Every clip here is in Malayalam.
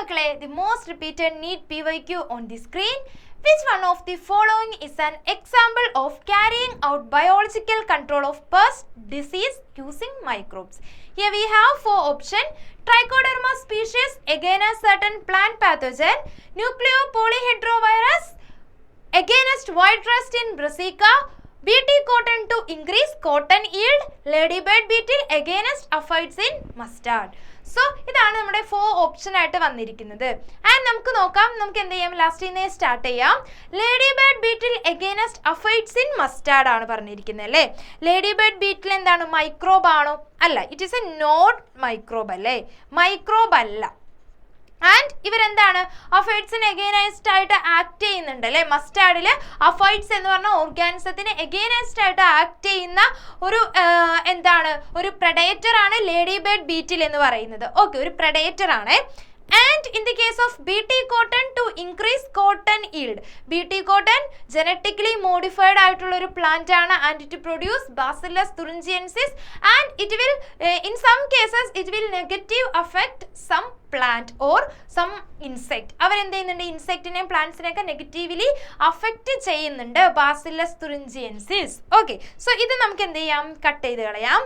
the most repeated NEET PYQ on the screen. Which one of the following is an example of carrying out biological control of pest disease using microbes? Here we have four options. Trichoderma species against certain plant pathogen, nucleopolyhedrovirus against white rust in brassica, BT cotton to increase cotton yield, ladybird beetle against aphids in mustard. So, ഇതാണ് നമ്മുടെ 4 ഓപ്ഷൻ ആയിട്ട് വന്നിരിക്കുന്നത്. ആൻഡ് നമുക്ക് നോക്കാം, നമുക്ക് എന്ത് ചെയ്യാം, ലാസ്റ്റിൽ നിന്ന് സ്റ്റാർട്ട് ചെയ്യാം. Lady bird beetle against aphids in mustard ആണ് പറഞ്ഞിരിക്കുന്നത് അല്ലേ. ലേഡി ബേർഡ് ബീറ്റിൽ എന്താണ്, മൈക്രോബ് ആണോ? അല്ല, it is a not microbe അല്ലേ, മൈക്രോബ് അല്ല. ആൻഡ് ഇവരെന്താണ്, അഫൈഡ്സിന് എഗെയിൻസ്റ്റ് ആയിട്ട് ആക്ട് ചെയ്യുന്നുണ്ട് അല്ലേ. മസ്റ്റാർഡിൽ അഫൈഡ്സ് എന്ന് പറഞ്ഞ ഓർഗാനിസത്തിന് എഗെയിൻസ്റ്റ് ആയിട്ട് ആക്ട് ചെയ്യുന്ന ഒരു എന്താണ്, ഒരു പ്രഡേറ്റർ ആണ് ലേഡി ബേർഡ് ബീറ്റിൽ എന്ന് പറയുന്നത്. ഓക്കെ, ഒരു പ്രഡേറ്റർ ആണ്. And in the case of BT cotton to increase cotton yield. BT cotton genetically modified ആയിട്ടുള്ള ഒരു പ്ലാന്റ് ആണ് and it produce Bacillus thuringiensis and it will in some cases it will negative affect some plant or some insect. അവരെന്ത് ചെയ്യുന്നുണ്ട്, ഇൻസെക്റ്റിനെയും പ്ലാന്റ്സിനെയൊക്കെ നെഗറ്റീവ്ലി അഫക്റ്റ് ചെയ്യുന്നുണ്ട്, Bacillus thuringiensis. ഓക്കെ, സോ ഇത് നമുക്ക് എന്ത് ചെയ്യാം, കട്ട് ചെയ്ത് കളയാം.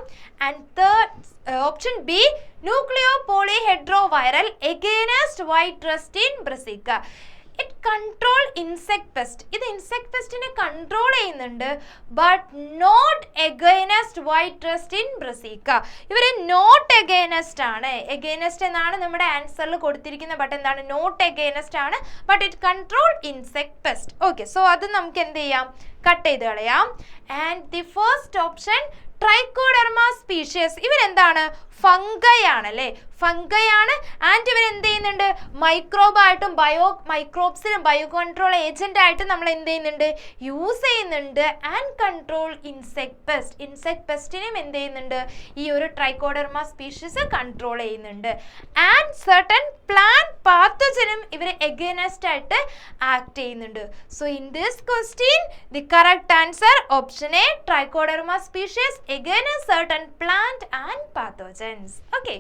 And third option B, nucleopolyhedroviral against white rust in brassica. It control insect pest. ഇത് ഇൻസെക്ട് പെസ്റ്റിനെ കൺട്രോൾ ചെയ്യുന്നുണ്ട്, but not against white rust in brassica. ഇവർ നോട്ട് എഗെയിൻസ്റ്റ് ആണ്. എഗെയിൻസ്റ്റ് എന്നാണ് നമ്മുടെ ആൻസറിൽ കൊടുത്തിരിക്കുന്നത്, ബട്ട് എന്താണ്, നോട്ട് എഗെയിൻസ്റ്റ് ആണ്, but it control insect pest. Okay, so അത് നമുക്ക് എന്ത് ചെയ്യാം, കട്ട് ചെയ്ത് കളയാം. And the first option trichoderma species, ഇവരെന്താണ്, ഫംഗൈ ആണല്ലേ, ഫംഗൈ ആണ്. ആൻഡ് ഇവർ എന്ത് ചെയ്യുന്നുണ്ട്, മൈക്രോബായിട്ടും മൈക്രോബ്സിനും ബയോ കൺട്രോൾ ഏജന്റ് ആയിട്ട് നമ്മൾ എന്ത് ചെയ്യുന്നുണ്ട്, യൂസ് ചെയ്യുന്നുണ്ട്. And control insect pest, insect പെസ്റ്റിനും എന്ത് ചെയ്യുന്നുണ്ട്, ഈ ഒരു ട്രൈക്കോഡെർമ സ്പീഷ്യസ് കൺട്രോൾ ചെയ്യുന്നുണ്ട്. ആൻഡ് സർട്ടൻ പ്ലാന്റ് പാത്തജനും ഇവർ എഗെയിൻസ്റ്റ് ആയിട്ട് ആക്ട് ചെയ്യുന്നുണ്ട്. So in this question the correct answer option A, trichoderma species against certain plant and pathogens. Okay.